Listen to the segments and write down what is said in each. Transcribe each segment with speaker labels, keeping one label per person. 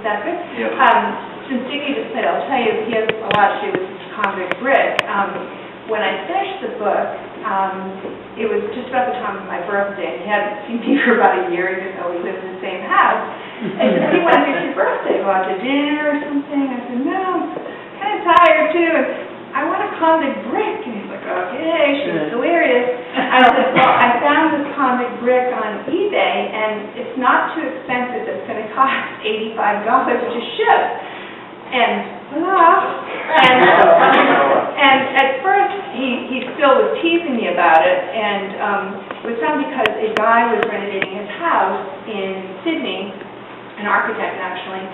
Speaker 1: that good?
Speaker 2: Yep.
Speaker 1: Since Dickie just said, I'll tell you, he has a lot to do with this convict brick. When I finished the book, it was just about the time of my birthday, and he hadn't seen me for about a year, even though we lived in the same house. And he said, "Hey, when's your birthday? Go out to dinner or something?" I said, "No, I'm kind of tired too. And I want a convict brick." And he's like, "Okay, she's delirious." I said, "Well, I found this convict brick on eBay, and it's not too expensive. It's going to cost $85 to ship." And at first, he still was teasing me about it, and it was done because a guy was renovating his house in Sydney, an architect actually,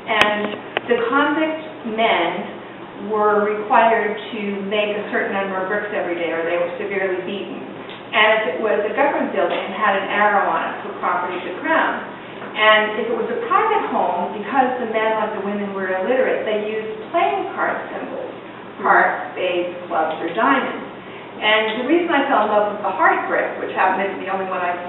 Speaker 1: and the convict men were required to make a certain number of bricks every day, or they were severely beaten. And if it was a government building, it had an arrow on it for property to crown. And if it was a private home, because the men, like the women, were illiterate, they used playing card symbols, hearts, spades, clubs, or diamonds. And the reason I fell in love with the heart brick, which happened to be the only one I've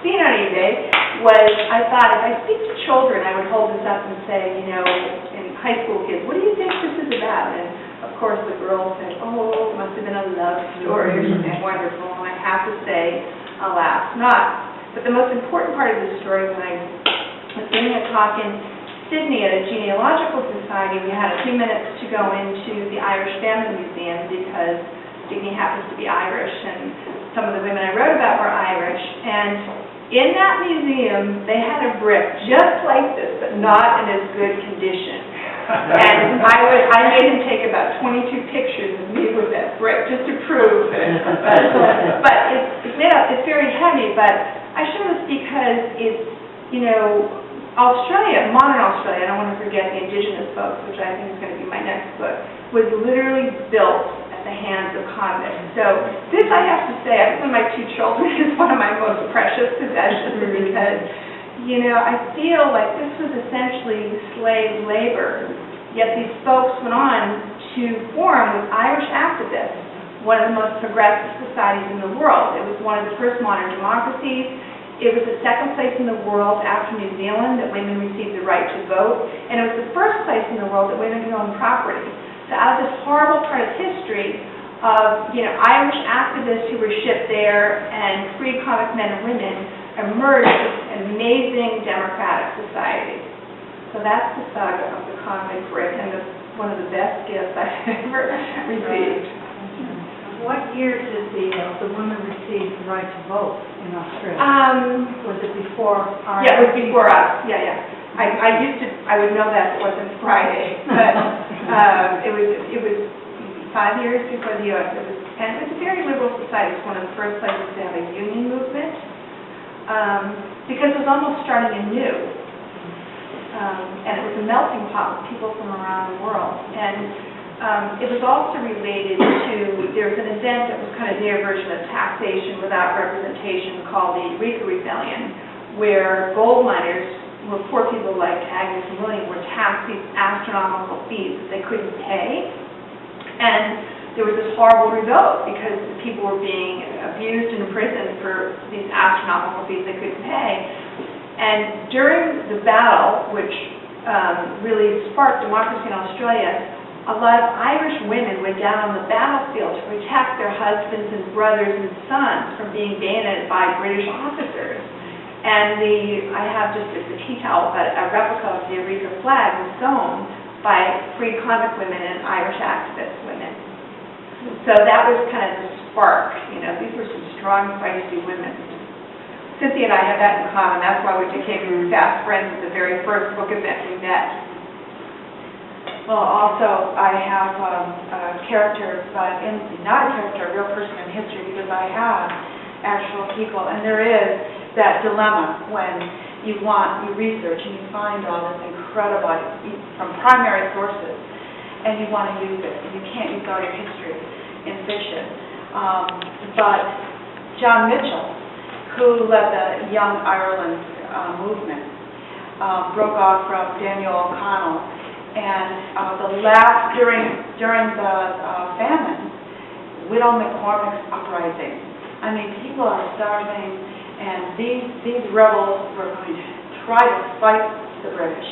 Speaker 1: seen on eBay, was I thought if I speak to children, I would hold this up and say, you know, in high school kids, what do you think this is about? And of course the girls say, oh, it must have been a love story or something wonderful. And I have to say, alas, not. But the most important part of the story, when I was giving a talk in Sydney at a genealogical society, we had a few minutes to go into the Irish Family Museum because Sydney happens to be Irish, and some of the women I wrote about were Irish. And in that museum, they had a brick just like this, but not in as good condition. And I made him take about 22 pictures of me with that brick just to prove it. But it's made up, it's very heavy, but I show this because it's, you know, Australia, modern Australia, I don't want to forget the indigenous folks, which I think is going to be my next book, was literally built at the hands of convicts. So this, I have to say, I think my two children is one of my most precious possessions because, you know, I feel like this was essentially slave labor, yet these folks went on to form with Irish activists one of the most progressive societies in the world. It was one of the first modern democracies. It was the second place in the world after New Zealand that women received the right to vote, and it was the first place in the world that women could own property. So out of this horrible part of history of, you know, Irish activists who were shipped there and free convict men and women emerged an amazing democratic society. So that's the saga of the convict brick, and one of the best gifts I've ever received.
Speaker 3: What year did the women receive the right to vote in Australia? Was it before our...
Speaker 1: Yeah, it was before us. Yeah. I would know that it wasn't Friday, but it was 5 years before the U.S. And it's a very liberal society. It's one of the first places to have a union movement because it was almost starting anew. And it was a melting pot of people from around the world. And it was also related to, there was an event that was kind of their version of taxation without representation called the Eureka Rebellion, where gold miners, where poor people like Agnes and William were taxed these astronomical fees that they couldn't pay. And there was this horrible revolt because the people were being abused and imprisoned for these astronomical fees they couldn't pay. And during the battle, which really sparked democracy in Australia, a lot of Irish women went down on the battlefield to protect their husbands and brothers and sons from being bayoneted by British officers. And I have just as a tea towel, but a replica of the Eureka flag was sewn by free convict women and Irish activist women. So that was kind of the spark. You know, these were some strong, feisty women. Cynthia and I have that in common. That's why we became fast friends at the very first book event we met.
Speaker 3: Well, also, I have a character, but not a character, a real person in history, because I have actual people, and there is that dilemma when you research and you find all this incredible, from primary sources, and you want to use it, and you can't use all your history in fiction. But John Mitchell, who led the Young Ireland movement, broke off from Daniel O'Connell. And during the famine, Widow McCormick's uprising. I mean, people are starving, and these rebels were going to try to fight the British.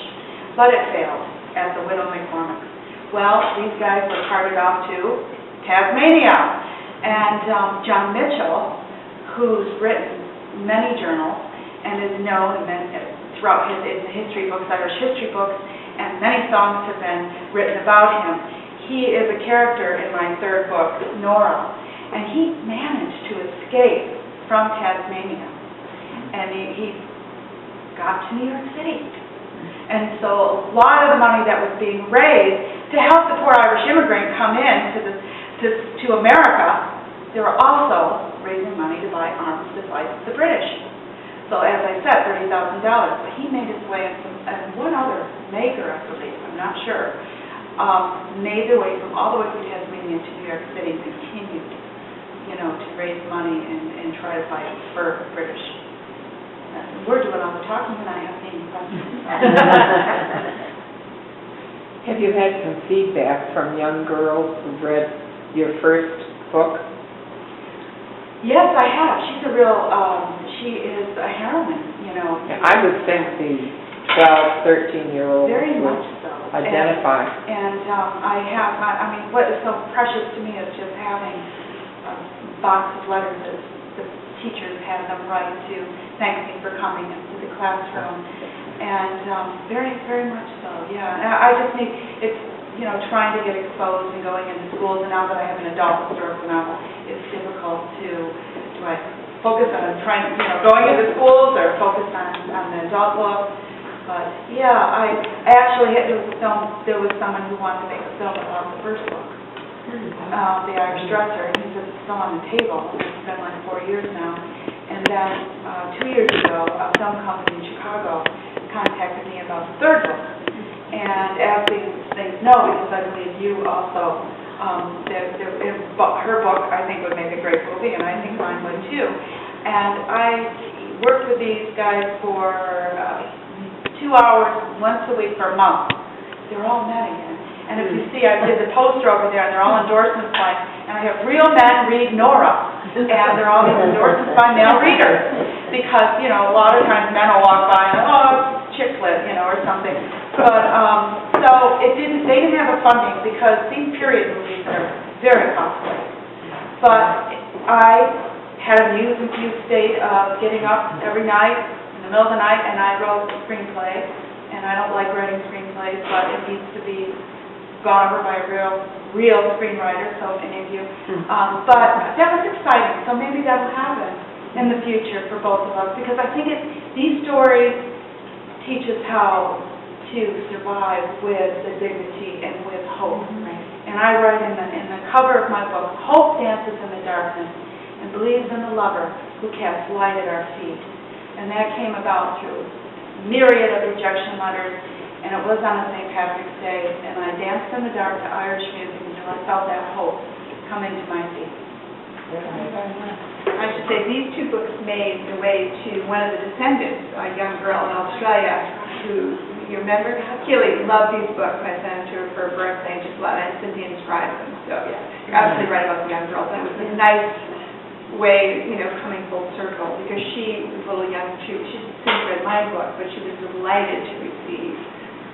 Speaker 3: but it failed at the Widow McCormick. Well, these guys were carted off to Tasmania. And John Mitchell, who's written many journals and is known throughout his history books, Irish history books, and many songs have been written about him. He is a character in my third book, Nora, and he managed to escape from Tasmania. And he got to New York City. And so a lot of the money that was being raised to help the poor Irish immigrant come in to America, they were also raising money to buy arms to fight the British. So as I said, $30,000. But he made his way, and one other maker, I believe, I'm not sure, made their way all the way from Tasmania to New York City and continued, to raise money and try to fight for British. We're doing all the talking and I haven't any questions.
Speaker 2: Have you had some feedback from young girls who've read your first book?
Speaker 3: Yes, I have. She's a real, she is a heroine,
Speaker 2: Yeah, I would think the 12, 13-year-olds
Speaker 3: very
Speaker 2: would
Speaker 3: much so.
Speaker 2: identify.
Speaker 3: And I mean, what is so precious to me is just having a box of letters that the teachers had them write to thank me for coming into the classroom. And very, very much so, yeah. And I just think it's, trying to get exposed and going into schools, and now that I have an adult historical novel, it's difficult to, do I focus on trying, going into schools or focus on the adult book? But yeah, I actually had, there was someone who wanted to make a film about the first book, The Irish Dresser, and he said it's still on the table. It's been like 4 years now. And then 2 years ago, a film company in Chicago contacted me about the third book. And as things know, because I believe you also, her book I think would make a great movie, and I think mine would too. And I worked with these guys for 2 hours once a week for a month. They're all men again. And if you see, I did the poster over there, and they're all endorsements by, and I have real men read Nora, and they're all these endorsements by male readers. Because, a lot of times men will walk by and, chick lit, or something. But, so they didn't have the funding because these period movies are very costly. But I had a muse and fuse state of getting up every night, in the middle of the night, and I wrote a screenplay. And I don't like writing screenplays, but it needs to be gone over by a real screenwriter, so any of you. But that was exciting, so maybe that'll happen in the future for both of us, because I think these stories teach us how to survive with the dignity and with hope. Right. And I write in the cover of my book, hope dances in the darkness and believes in the lover who casts light at our feet. And that came about through myriad of rejection letters, and it was on a St. Patrick's Day, and I danced in the dark to Irish music until I felt that hope coming to my feet.
Speaker 1: I should say these two books made their way to one of the descendants, a young girl in Australia who, you remember, Keely loved these books. I sent them to her for her birthday and just let her, and Cynthia described them. So yeah, you're absolutely right about the young girls. That was a nice way, coming full circle, because she was a little young too. She's since read my book, but she was delighted to receive,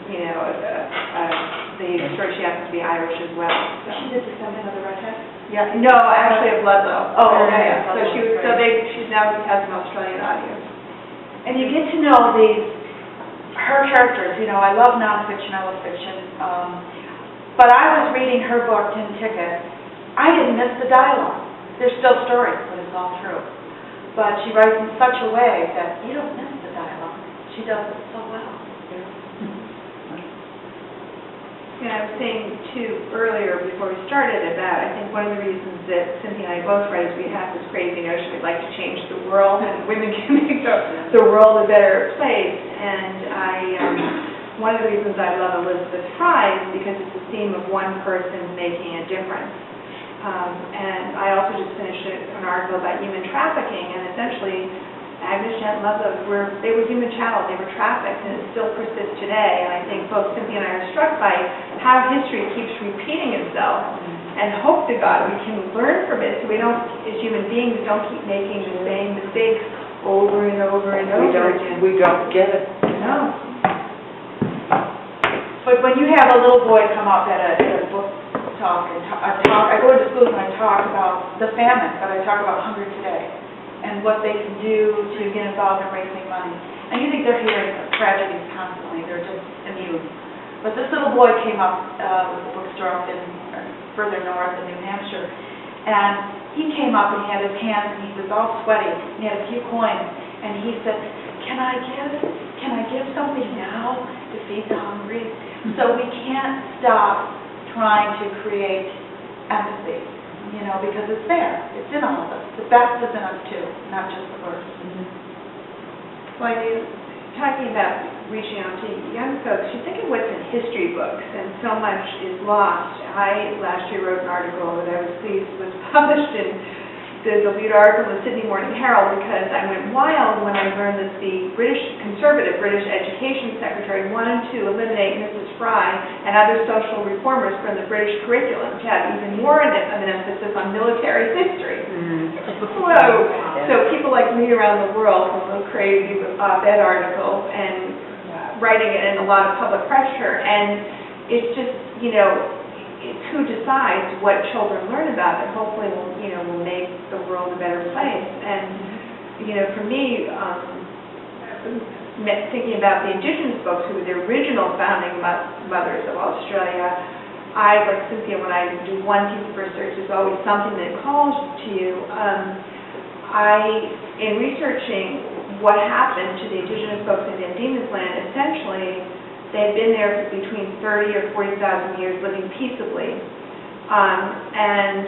Speaker 1: the story. She happens to be Irish as well. So.
Speaker 3: She's a descendant of the redhead?
Speaker 1: Yeah, no, actually a Bloodlow.
Speaker 3: Oh, okay.
Speaker 1: Yeah. So she's now has an Australian audience.
Speaker 3: And you get to know her characters. I love nonfiction, I love fiction. But I was reading her book, Tin Ticket. I didn't miss the dialogue. There's still stories, but it's all true. But she writes in such a way that you don't miss the dialogue. She does it so well.
Speaker 1: And I was saying, too, earlier before we started about, I think one of the reasons that Cynthia and I both write is we have this crazy notion we'd like to change the world, and women can make the world a better place. And one of the reasons I love Elizabeth Fry is because it's a theme of one person making a difference. And I also just finished an article about human trafficking, and essentially Agnes and Ludlow were human chattel, they were trafficked, and it still persists today. And I think both Cynthia and I are struck by how history keeps repeating itself, and hope to God we can learn from it so we don't, as human beings, don't keep making the same mistakes over and over and over again.
Speaker 2: We don't get it.
Speaker 1: No.
Speaker 3: But when you have a little boy come up at a book talk, I go into schools and I talk about the famine, but I talk about hunger today and what they can do to get involved in raising money. And you think they're hearing tragedies constantly, they're just immune. But this little boy came up with a bookstore up in further north in New Hampshire, and he came up and he had his hands and he was all sweaty and he had a few coins and he said, can I give something now to feed the hungry? So we can't stop trying to create empathy, because it's there. It's in all of us. The best is in us too, not just the worst.
Speaker 1: Well, talking about reaching out to young folks, you think of what's in history books, and so much is lost. I last year wrote an article that I was pleased was published in the lead article in the Sydney Morning Herald, because I went wild when I learned that the conservative British Education Secretary wanted to eliminate Mrs. Fry and other social reformers from the British curriculum to have even more of an emphasis on military history. Whoa! So people like me around the world were a little crazy with op-ed articles and writing it in a lot of public pressure, and it's just, it's who decides what children learn about, and hopefully will make the world a better place. And for me, thinking about the Indigenous folks who were the original founding mothers of Australia, I, like Cynthia, when I do one piece of research, there's always something that calls to you. In researching what happened to the Indigenous folks in Van Diemen's Land, essentially, they had been there for between 30 or 40,000 years, living peaceably, and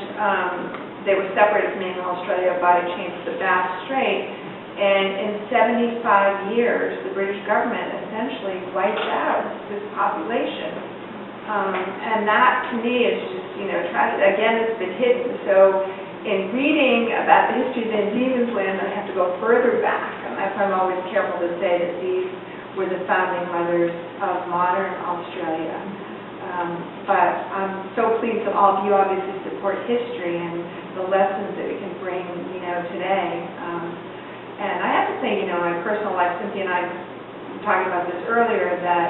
Speaker 1: they were separated from mainland Australia by a chain of the Bass Strait. And in 75 years, the British government essentially wiped out this population, and that, to me, is just tragic. Again, it's been hidden. So, in reading about the history of Van Diemen's Land, I have to go further back, and that's why I'm always careful to say that these were the founding mothers of modern Australia. But I'm so pleased that all of you obviously support history and the lessons that we can bring, today. And I have to say, in my personal life, Cynthia and I were talking about this earlier, that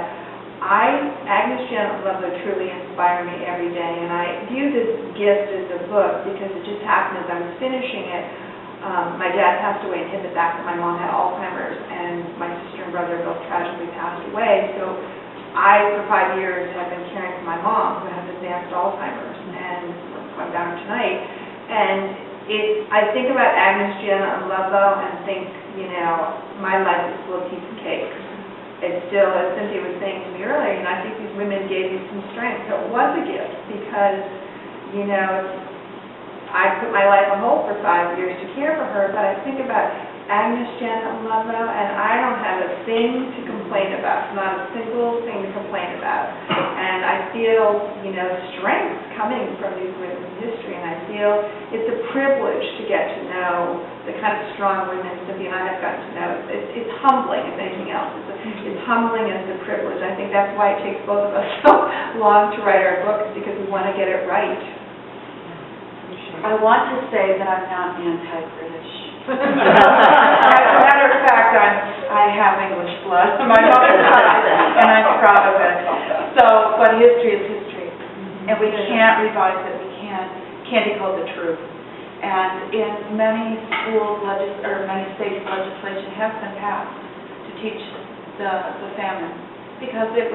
Speaker 1: Agnes Janet Ludlow truly inspire me every day. And I view this gift as a book because it just happened as I was finishing it. My dad passed away and hit the fact that my mom had Alzheimer's, and my sister and brother both tragically passed away. So I, for 5 years, have been caring for my mom, who has advanced Alzheimer's, and I'm down tonight. And I think about Agnes Janet Ludlow and think, my life is full of piece of cake. It's still, as Cynthia was saying to me earlier, I think these women gave me some strength. So it was a gift because, I put my life on hold for 5 years to care for her, but I think about Agnes Janet Ludlow, and I don't have a thing to complain about, not a single thing to complain about. And I feel, strength coming from these women's history, and I feel it's a privilege to get to know the kind of strong women Cynthia and I have gotten to know. It's humbling, if anything else. It's humbling and it's a privilege. I think that's why it takes both of us so long to write our books, because we want to get it right.
Speaker 3: I want to say that I'm not anti-British. As a matter of fact, I have English blood. My mother's side, and I'm proud of it. So, but history is history, and we can't revise it. We can't decode the truth. And in many schools, many states, legislation has been passed to teach the famine, because it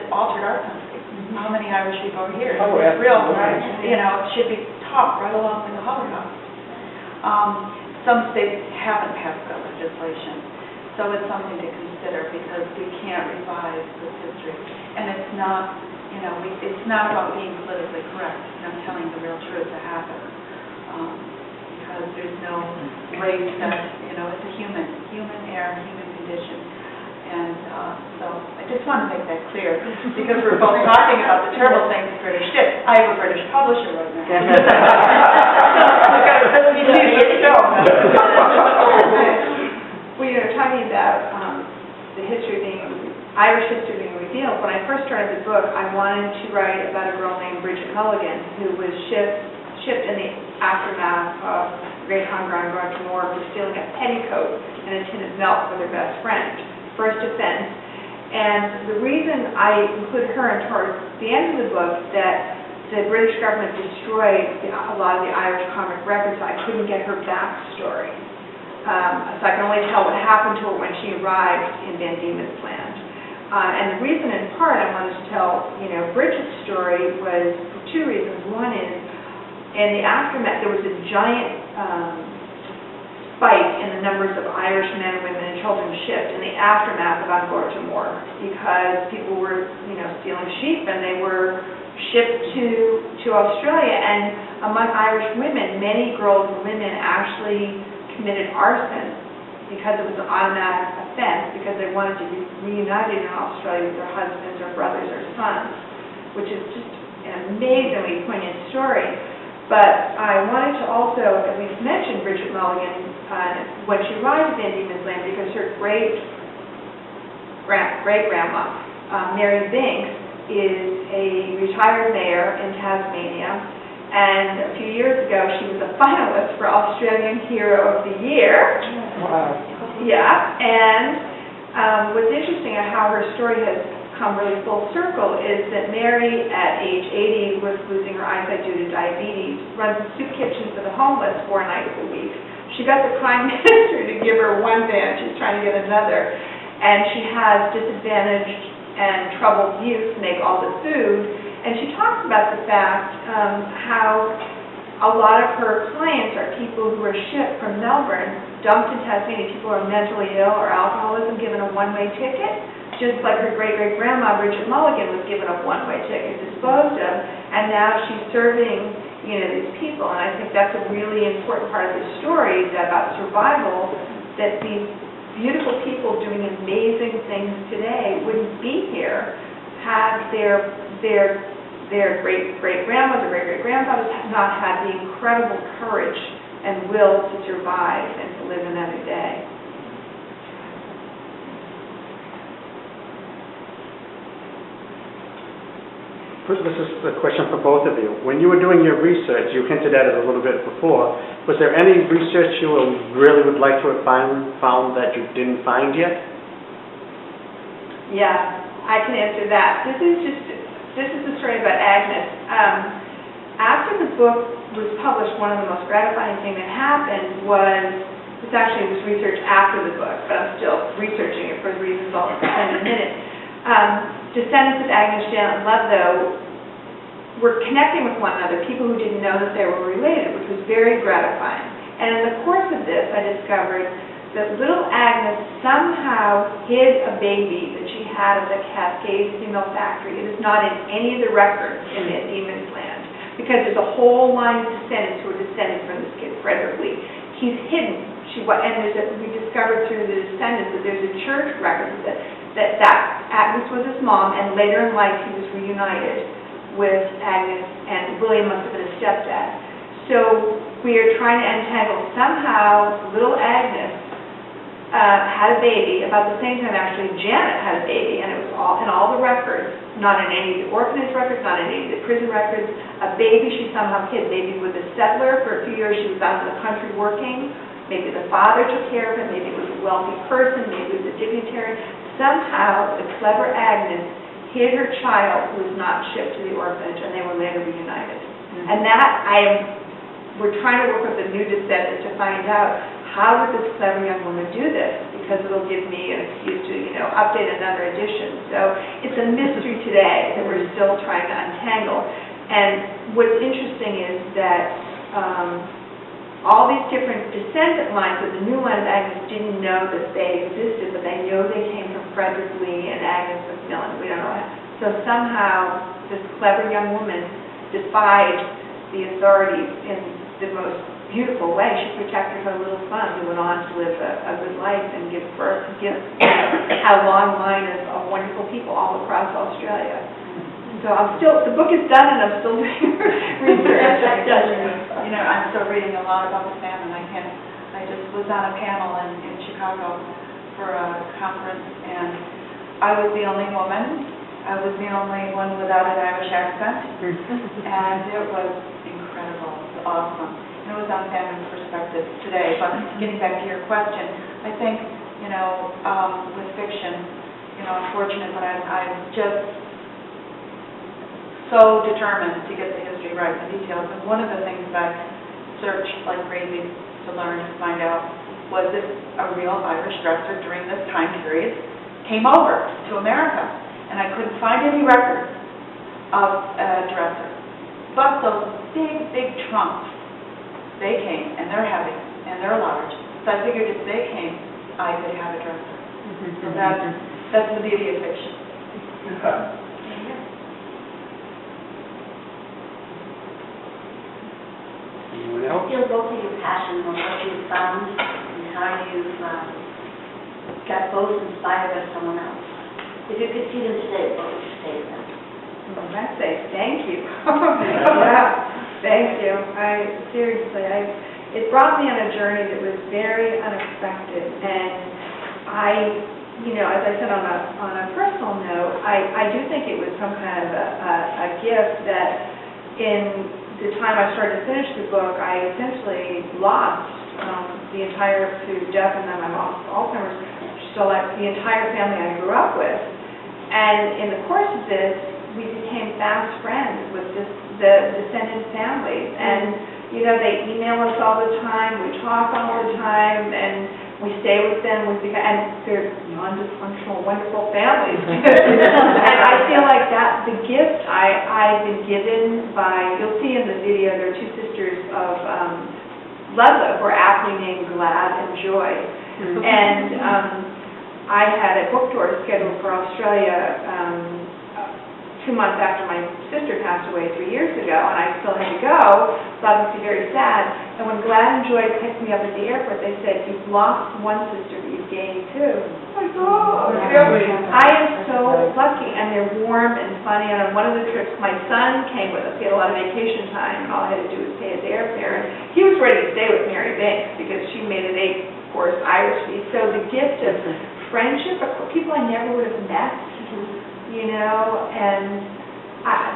Speaker 3: altered our country. How many Irish people are here?
Speaker 2: Oh,
Speaker 3: it's real,
Speaker 2: right.
Speaker 3: it should be taught right along with the Holocaust. Some states haven't passed that legislation, so it's something to consider, because we can't revise this history. And it's not, it's not about being politically correct, telling the real truth that happened, because there's no race that, it's a human error, human condition. And so I just want to make that clear, because we're both talking about the terrible things the British did. I have a British publisher right now.
Speaker 1: Well, talking about the history Irish history being revealed, when I first started the book, I wanted to write about a girl named Bridget Mulligan, who was shipped in the aftermath of Great Hunger on Grunt Moor for stealing a petticoat and a tin of milk with her best friend. First offense, And the reason I include her in towards the end of the book that the British government destroyed a lot of the Irish comic records, I couldn't get her backstory. So I can only tell what happened to her when she arrived in Van Diemen's Land. And the reason, in part, I wanted to tell, Bridget's story was for two reasons. One is, in the aftermath, there was a giant spike in the numbers of Irish men, women, and children shipped in the aftermath of Obert because people were, stealing sheep, and they were shipped to Australia. And among Irish women, many girls and women actually committed arson because it was an automatic offense, because they wanted to be reunited in Australia with their husbands or brothers or sons, which is just an amazingly poignant story. But I wanted to also at least mention Bridget Mulligan when she arrived at Van Diemen's Land, because her great-grandma, Mary Binks, is a retired mayor in Tasmania, and a few years ago she was a finalist for Australian Hero of the Year.
Speaker 2: Wow.
Speaker 1: Yeah, and what's interesting about how her story has come really full circle is that Mary, at age 80, was losing her eyesight due to diabetes, runs a soup kitchen for the homeless 4 nights a week. She got the Prime Minister to give her one van, she's trying to get another, and she has disadvantaged and troubled youth make all the food, and she talks about the fact how a lot of her clients are people who are shipped from Melbourne, dumped in Tasmania, people who are mentally ill or alcoholism, given a one-way ticket, just like her great-great-grandma, Bridget Mulligan, was given a one-way ticket, disposed of, and now she's serving, these people. And I think that's a really important part of the story about survival, that these beautiful people doing amazing things today wouldn't be here had their great-great-grandmas or great-great-grandfathers not had the incredible courage and will to survive and to live another day.
Speaker 4: This is a question for both of you. When you were doing your research, you hinted at it a little bit before, was there any research you really would like to have found that you didn't find yet?
Speaker 1: Yeah, I can answer that. This is the story about Agnes. After the book was published, one of the most gratifying things that happened was research after the book, but I'm still researching it for the reasons I'll explain in a minute. Descendants of Agnes, Janet, and Ludlow were connecting with one another, people who didn't know that they were related, which was very gratifying. And in the course of this, I discovered that little Agnes somehow hid a baby that she had at the Cascades Female Factory. It is not in any of the records in Van Diemen's Land, because there's a whole line of descendants who are descended from this kid, Frederick Lee. He's hidden. We discovered through the descendants that there's a church record that Agnes was his mom, and later in life he was reunited with Agnes, and William must have been a stepdad. So we are trying to untangle, somehow little Agnes had a baby, about the same time actually Janet had a baby, and it was all in all the records, not in any of the orphanage records, not in any of the prison records, a baby she somehow hid. Maybe with a settler, for a few years she was out in the country working, maybe the father took care of him, maybe it was a wealthy person, maybe it was a dignitary. Somehow the clever Agnes hid her child who was not shipped to the orphanage, and they were later reunited. And we're trying to work with the new descendants to find out, how did this clever young woman do this? Because it'll give me an excuse to, update another edition. So it's a mystery today that we're still trying to untangle. And what's interesting is that all these different descendant lines of the new line of Agnes didn't know that they existed, but they know they came from Frederick Lee and Agnes Macmillan. We don't know that. So somehow this clever young woman defied the authorities in the most beautiful way. She protected her little son, who went on to live a good life and give birth, had a long line of wonderful people all across Australia. So the book is done, and I'm still doing research.
Speaker 3: I'm still reading a lot about the famine. I just was on a panel in Chicago for a conference, and I was the only woman. I was the only one without an Irish accent, and it was incredible. It was awesome. And it was on Famine Perspective today. But getting back to your question, I think, with fiction, unfortunate, but I'm just so determined to get the history right, the details. And one of the things that I searched like crazy to learn and find out was if a real Irish dresser during this time period came over to America. And I couldn't find any record of a dresser. But those big, big trunks, they came, and they're heavy, and they're large. So I figured if they came, I could have a dresser. So that's the beauty of fiction.
Speaker 4: Anyone else?
Speaker 5: Feel both of your passion on what you've found and how you've got both inspired by someone else. If you could see them today, what would you say to them?
Speaker 1: I'd say thank you. Yeah, thank you. Seriously, it brought me on a journey that was very unexpected, and as I said on a personal note, I do think it was some kind of a gift that in the time I started to finish the book, I essentially lost the entire, through death and then my mom's Alzheimer's, so like the entire family I grew up with. And in the course of this, we became fast friends with the descendant families. And, they email us all the time, we talk all the time, and we stay with them, and they're non-dysfunctional, wonderful families. And I feel like that, the gift I've been given by, you'll see in the video, there are two sisters of Ludlow who are aptly named Glad and Joy. And I had a book tour scheduled for Australia 2 months after my sister passed away 3 years ago, and I still had to go, so I was very sad. And when Glad and Joy picked me up at the airport, they said, "You've lost one sister, but you've gained two." I'm like, oh, I am so lucky, and they're warm and funny. And on one of the trips, my son came with us. He had a lot of vacation time, and all I had to do was stay at the airport. And he was ready to stay with Mary Banks because she made an 8-course Irish feast. So the gift of friendship, people I never would have met, and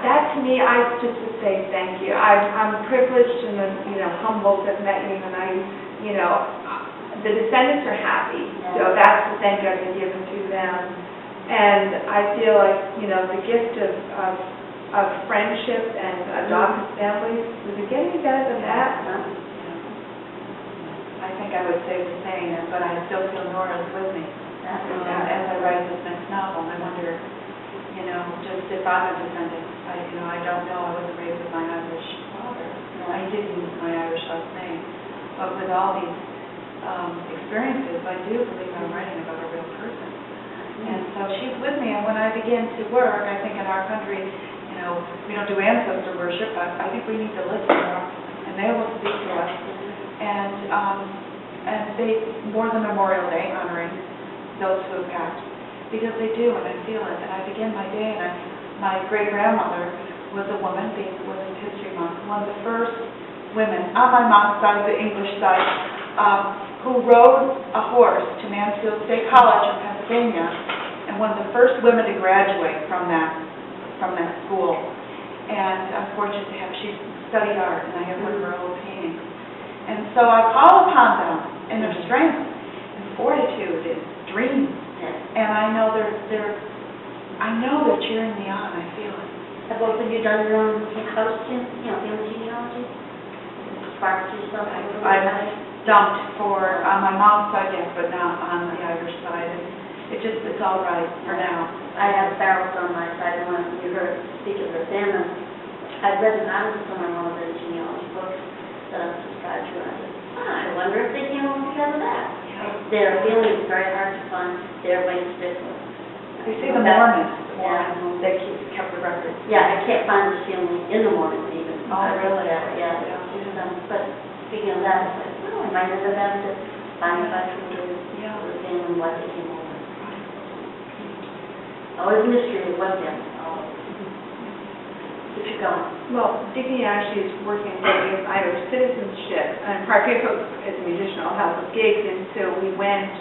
Speaker 1: that to me, I just would say thank you. I'm privileged and humbled to have met you, and the descendants are happy, so that's the thank you I've been given to them. And I feel like the gift of friendship and adopted families, does it get any better than that?
Speaker 3: I think I would say the same, but I still feel Nora's with me. As I write this next novel, I wonder, just if I'm a descendant. I don't know. I wasn't raised with my Irish father. I did use my Irish last name. But with all these experiences, I do believe I'm writing about a real person. And so she's with me. And when I begin to work, I think in our country, we don't do ancestor worship. I think we need to listen more, and they will speak to us. And they, more than Memorial Day, honoring those who have passed, because they do, and I feel it. And I begin my day, and my great-grandmother was a woman, was History Month, one of the first women on my mom's side, the English side, who rode a horse to Mansfield State College in Pennsylvania, and one of the first women to graduate from that school. And I'm fortunate to have, she studied art, and I have one of her old paintings. And so I call upon them and their strength and fortitude and dreams. And I know they're cheering me on. I feel it.
Speaker 5: Have both of you done your own house, family genealogy? Sparked yourself?
Speaker 3: I've dumped on my mom's side, yes, but not on the Irish side. And it's all right for now.
Speaker 5: I have Farrell's on my side, and when you heard speak of her family, I read an article in one of the genealogy books that I'm subscribed to, and I said, I wonder if they came over because of that. Their family is very hard to find. Everybody sticks with.
Speaker 3: You see the Mormons, they kept the record.
Speaker 5: Yeah, I can't find the family in the Mormons even.
Speaker 3: Oh, really?
Speaker 5: Yeah. But speaking of that, it's like, well, I might end up having to find a bunch of the family and what they came over. Always a mystery of what family. Keep you going.
Speaker 1: Well, Dickie actually is working on getting Irish citizenship, and Parker as a musician, I'll have with gigs, and so we went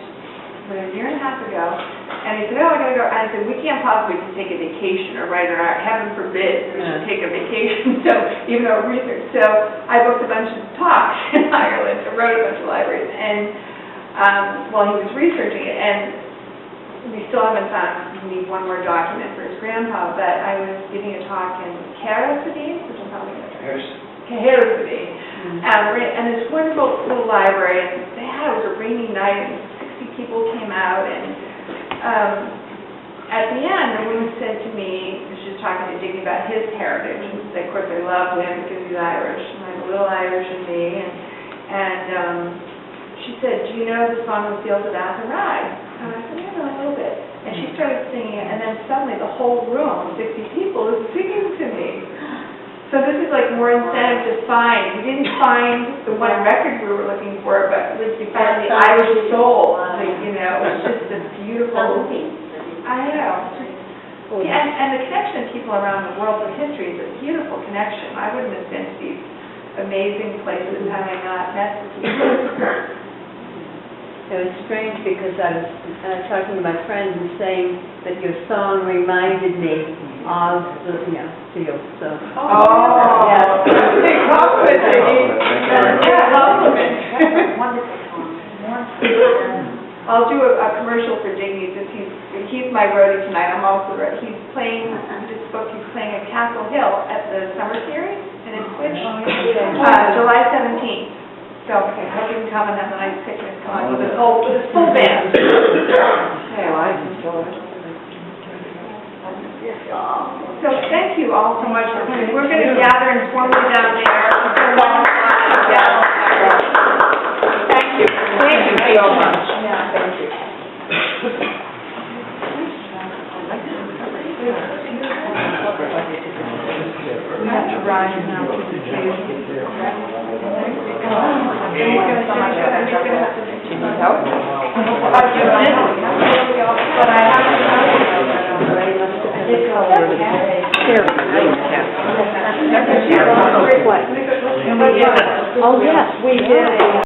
Speaker 1: a year and a half ago, and he said, I gotta go, and I said, we can't possibly just take a vacation or write an art, heaven forbid, we should take a vacation, so, even though research, so I booked a bunch of talks in Ireland, I wrote a bunch of libraries, and, while he was researching it, and we still haven't found, we need one more document for his grandpa, but I was giving a talk in City, which I'm probably going to City. And this wonderful little library, and they had, it was a rainy night, and 60 people came out, and at the end, the woman said to me, she was talking to Diggy about his heritage, and of course I love him because he's Irish, and I'm a little Irish in me, and she said, do you know the song "The Fields of Athenry"? And I said, yeah, a little bit. And she started singing it, and then suddenly the whole room, 60 people, was singing to me. So this is like more incentive to find. We didn't find the one record we were looking for, but at least we found the Irish soul. Like, you know, it was just a beautiful. I know. Yeah, and the connection of people around the world with history is a beautiful connection. I wouldn't have been to these amazing places had I not met the people.
Speaker 6: It was strange because I was talking to my friend and saying that your song reminded me of the field. So.
Speaker 1: Oh,
Speaker 6: yeah.
Speaker 1: Big compliment, Diggy. Yeah, compliment.
Speaker 5: Wonderful song.
Speaker 1: I'll do a commercial for Diggy, because he's my roadie tonight. I'm also roadie. He's playing, he just spoke, he's playing at Castle Hill at the Summer Series in Ipswich, July 17th. So, okay, I hope you can come and have a nice picnic with his full band. So thank you all so much for coming. We're going to gather informally down there. Thank you. Thank you so much. Yeah, thank you. We have to rise now to the occasion.
Speaker 6: Oh, yes, we did.